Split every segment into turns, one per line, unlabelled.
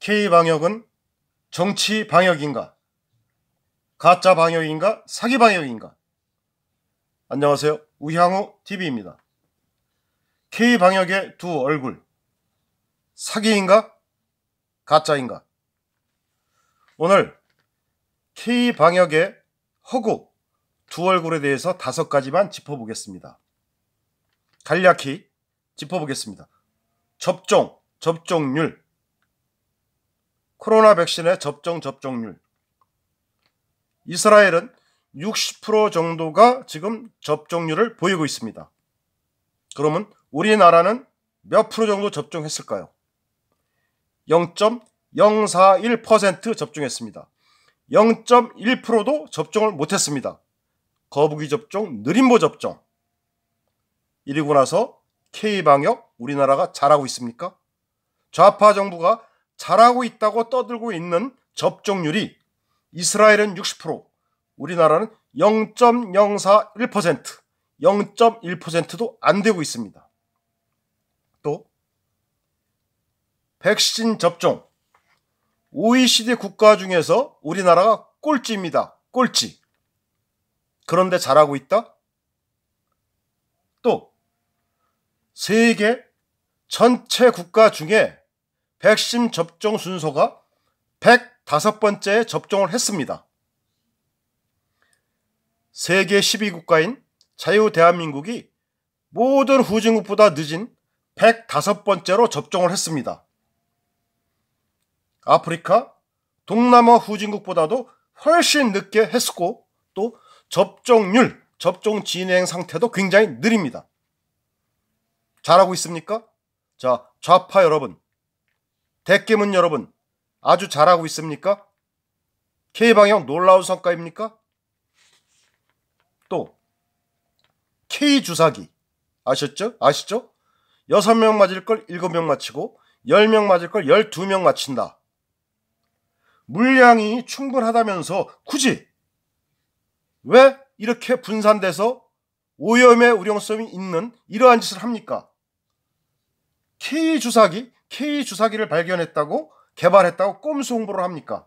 K방역은 정치 방역인가? 가짜 방역인가? 사기 방역인가? 안녕하세요. 우향우 TV입니다. K방역의 두 얼굴. 사기인가? 가짜인가? 오늘 K방역의 허구 두 얼굴에 대해서 5가지만 짚어보겠습니다. 간략히 짚어보겠습니다. 접종률, 코로나 백신의 접종률. 이스라엘은 60% 정도가 지금 접종률을 보이고 있습니다. 그러면 우리나라는 몇 프로 정도 접종했을까요? 0.041% 접종했습니다. 0.1%도 접종을 못했습니다. 거북이 접종, 느림보 접종. 이러고 나서 K방역 우리나라가 잘하고 있습니까? 좌파 정부가 잘하고 있다고 떠들고 있는 접종률이 이스라엘은 60%, 우리나라는 0.041%, 0.1%도 안 되고 있습니다. 또 백신 접종, OECD 국가 중에서 우리나라가 꼴찌입니다. 꼴찌. 그런데 잘하고 있다? 또 세계 전체 국가 중에 백신 접종 순서가 105번째에 접종을 했습니다. 세계 12국가인 자유대한민국이 모든 후진국보다 늦은 105번째로 접종을 했습니다. 아프리카, 동남아 후진국보다도 훨씬 늦게 했고, 또 접종률, 접종 진행 상태도 굉장히 느립니다. 잘하고 있습니까? 자, 좌파 여러분, 대깨문 여러분, 아주 잘하고 있습니까? K방역 놀라운 성과입니까? 또 K주사기 아시죠? 6명 맞을 걸 7명 맞히고 10명 맞을 걸 12명 맞힌다. 물량이 충분하다면서 굳이 왜 이렇게 분산돼서 오염의 우려성이 있는 이러한 짓을 합니까? K주사기를 발견했다고 개발했다고 꼼수 홍보를 합니까?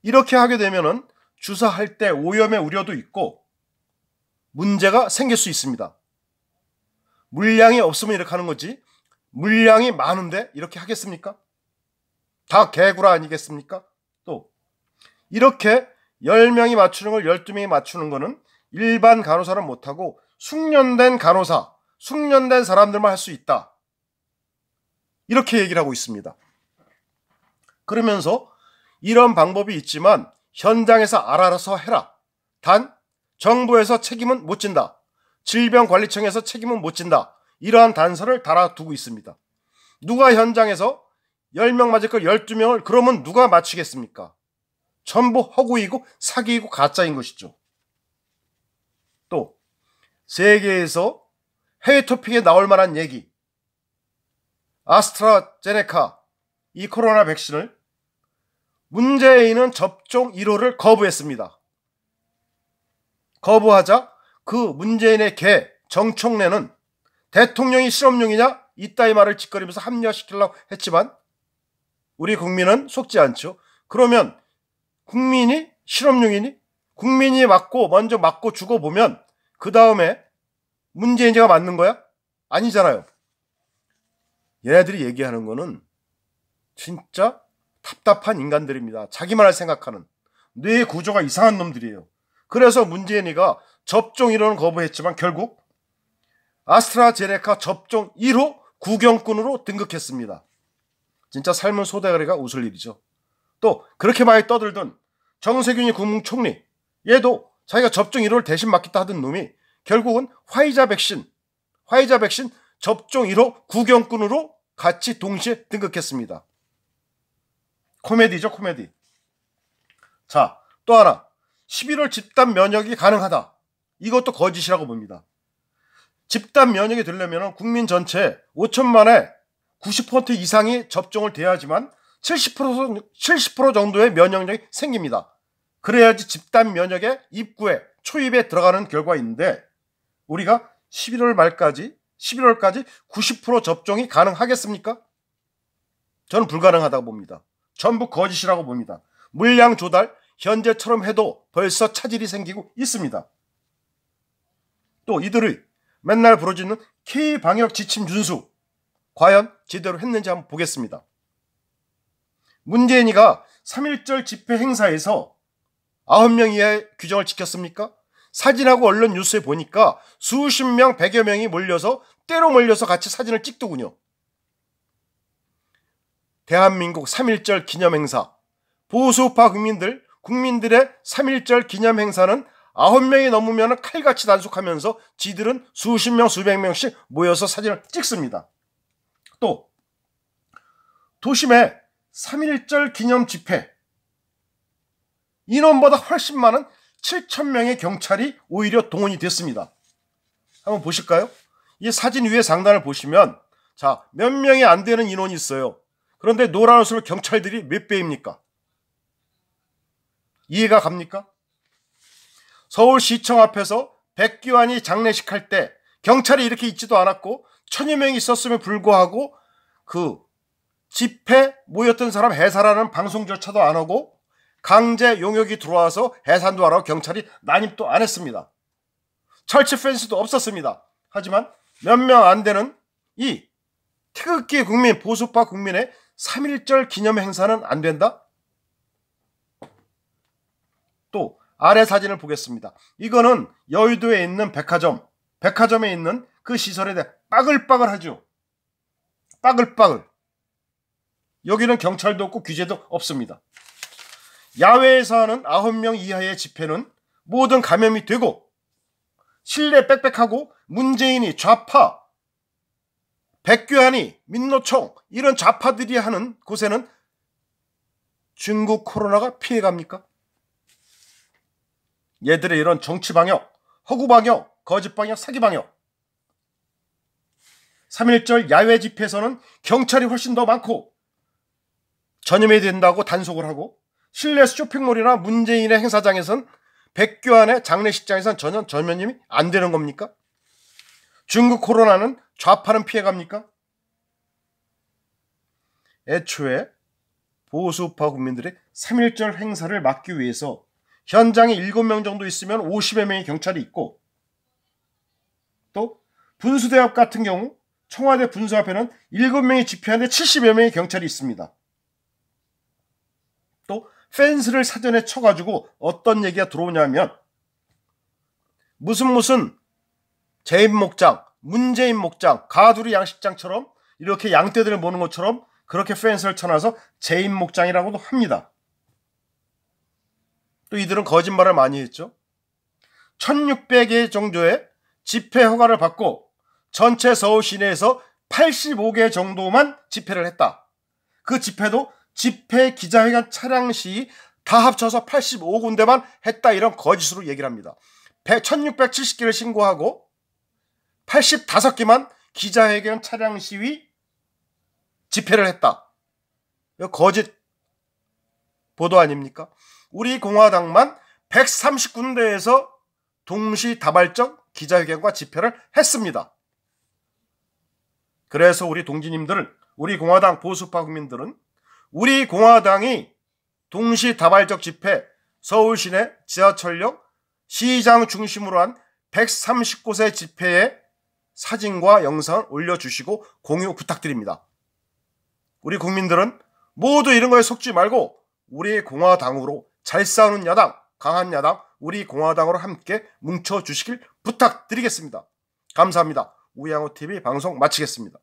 이렇게 하게 되면은 주사할 때 오염의 우려도 있고 문제가 생길 수 있습니다. 물량이 없으면 이렇게 하는 거지, 물량이 많은데 이렇게 하겠습니까? 다 개구라 아니겠습니까? 또 이렇게 10명이 맞추는 걸 12명이 맞추는 거는 일반 간호사는 못하고 숙련된 간호사, 숙련된 사람들만 할 수 있다. 이렇게 얘기를 하고 있습니다. 그러면서 이런 방법이 있지만 현장에서 알아서 해라. 단 정부에서 책임은 못 진다. 질병관리청에서 책임은 못 진다. 이러한 단서를 달아두고 있습니다. 누가 현장에서 10명 맞을 걸 12명을 그러면 누가 맞추겠습니까? 전부 허구이고 사기이고 가짜인 것이죠. 또 세계에서 해외 토픽에 나올 만한 얘기, 아스트라제네카 이 코로나 백신을 문재인은 접종 1호를 거부했습니다. 거부하자 그 문재인의 개 정청래는 대통령이 실험용이냐 이따위 말을 짓거리면서 합리화시키려고 했지만 우리 국민은 속지 않죠. 그러면 국민이 실험용이니? 국민이 먼저 맞고 죽어보면 그 다음에 문재인이가 맞는 거야? 아니잖아요. 얘네들이 얘기하는 거는 진짜 답답한 인간들입니다. 자기만 할 생각하는 뇌 구조가 이상한 놈들이에요. 그래서 문재인이가 접종 1호는 거부했지만 결국 아스트라제네카 접종 1호 구경꾼으로 등극했습니다. 진짜 삶은 소대가리가 웃을 일이죠. 또 그렇게 많이 떠들던 정세균이 국무총리, 얘도 자기가 접종 1호를 대신 맞겠다 하던 놈이 결국은 화이자 백신 접종 1호 구경꾼으로 같이 동시에 등극했습니다. 코미디죠, 코미디. 자, 또 하나. 11월 집단 면역이 가능하다. 이것도 거짓이라고 봅니다. 집단 면역이 되려면 국민 전체 5천만에 90% 이상이 접종을 돼야지만 70% 정도의 면역력이 생깁니다. 그래야지 집단 면역의 초입에 들어가는 결과인데 우리가 11월 말까지 11월까지 90% 접종이 가능하겠습니까? 저는 불가능하다고 봅니다. 전부 거짓이라고 봅니다. 물량 조달 현재처럼 해도 벌써 차질이 생기고 있습니다. 또 이들의 맨날 부러지는 K방역 지침 준수 과연 제대로 했는지 한번 보겠습니다. 문재인이가 3.1절 집회 행사에서 9명 이하의 규정을 지켰습니까? 사진하고 언론 뉴스에 보니까 수십 명, 100여 명이 몰려서 때로 몰려서 같이 사진을 찍더군요. 대한민국 3.1절 기념행사, 보수파 국민들의 3.1절 기념행사는 9명이 넘으면 칼같이 단속하면서 지들은 수십 명, 수백 명씩 모여서 사진을 찍습니다. 또 도심에 3.1절 기념 집회, 인원보다 훨씬 많은 7,000명의 경찰이 오히려 동원이 됐습니다. 한번 보실까요? 이 사진 위에 상단을 보시면 자, 몇 명이 안 되는 인원이 있어요. 그런데 노란 옷으로 경찰들이 몇 배입니까? 이해가 갑니까? 서울시청 앞에서 백규환이 장례식 할 때 경찰이 이렇게 있지도 않았고 1,000여 명이 있었음에 불구하고 그 집회 모였던 사람 해산하는 방송조차도 안 하고 강제 용역이 들어와서 해산도 안 하고 경찰이 난입도 안 했습니다. 철치 펜스도 없었습니다. 하지만 몇 명 안 되는 이 태극기 국민, 보수파 국민의 3.1절 기념 행사는 안 된다? 또 아래 사진을 보겠습니다. 이거는 여의도에 있는 백화점에 있는 그 시설에 대해 빠글빠글하죠. 빠글빠글. 여기는 경찰도 없고 규제도 없습니다. 야외에서 하는 9명 이하의 집회는 모든 감염이 되고 실내 빽빽하고 문재인이 좌파, 백규환이 민노총 이런 좌파들이 하는 곳에는 중국 코로나가 피해갑니까? 얘들의 이런 정치방역, 허구방역, 거짓방역, 사기방역. 3.1절 야외 집회에서는 경찰이 훨씬 더 많고 전염이 된다고 단속을 하고 실내 쇼핑몰이나 문재인의 행사장에선 백규환의 장례식장에선 전혀 전염이 안 되는 겁니까? 중국 코로나는 좌파는 피해갑니까? 애초에 보수파 국민들의 3.1절 행사를 막기 위해서 현장에 7명 정도 있으면 50여 명의 경찰이 있고 또 분수대 앞 같은 경우 청와대 분수 앞에는 7명이 집회하는데 70여 명의 경찰이 있습니다. 또 펜스를 사전에 쳐가지고 어떤 얘기가 들어오냐면 무슨 재임 목장, 문재인 목장, 가두리 양식장처럼 이렇게 양떼들을 모는 것처럼 그렇게 펜스를 쳐놔서 재임 목장이라고도 합니다. 또 이들은 거짓말을 많이 했죠. 1600개 정도의 집회 허가를 받고 전체 서울 시내에서 85개 정도만 집회를 했다. 그 집회도 집회 기자회견 차량 시 다 합쳐서 85군데만 했다. 이런 거짓으로 얘기를 합니다. 1670개를 신고하고 85개만 기자회견 차량 시위 집회를 했다. 이거 거짓 보도 아닙니까? 우리 공화당만 130군데에서 동시다발적 기자회견과 집회를 했습니다. 그래서 우리 동지님들은, 우리 공화당 보수파 국민들은 우리 공화당이 동시다발적 집회, 서울 시내 지하철역, 시장 중심으로 한 130곳의 집회에 사진과 영상을 올려주시고 공유 부탁드립니다. 우리 국민들은 모두 이런 거에 속지 말고 우리 공화당으로 잘 싸우는 야당, 강한 야당, 우리 공화당으로 함께 뭉쳐주시길 부탁드리겠습니다. 감사합니다. 우양호TV 방송 마치겠습니다.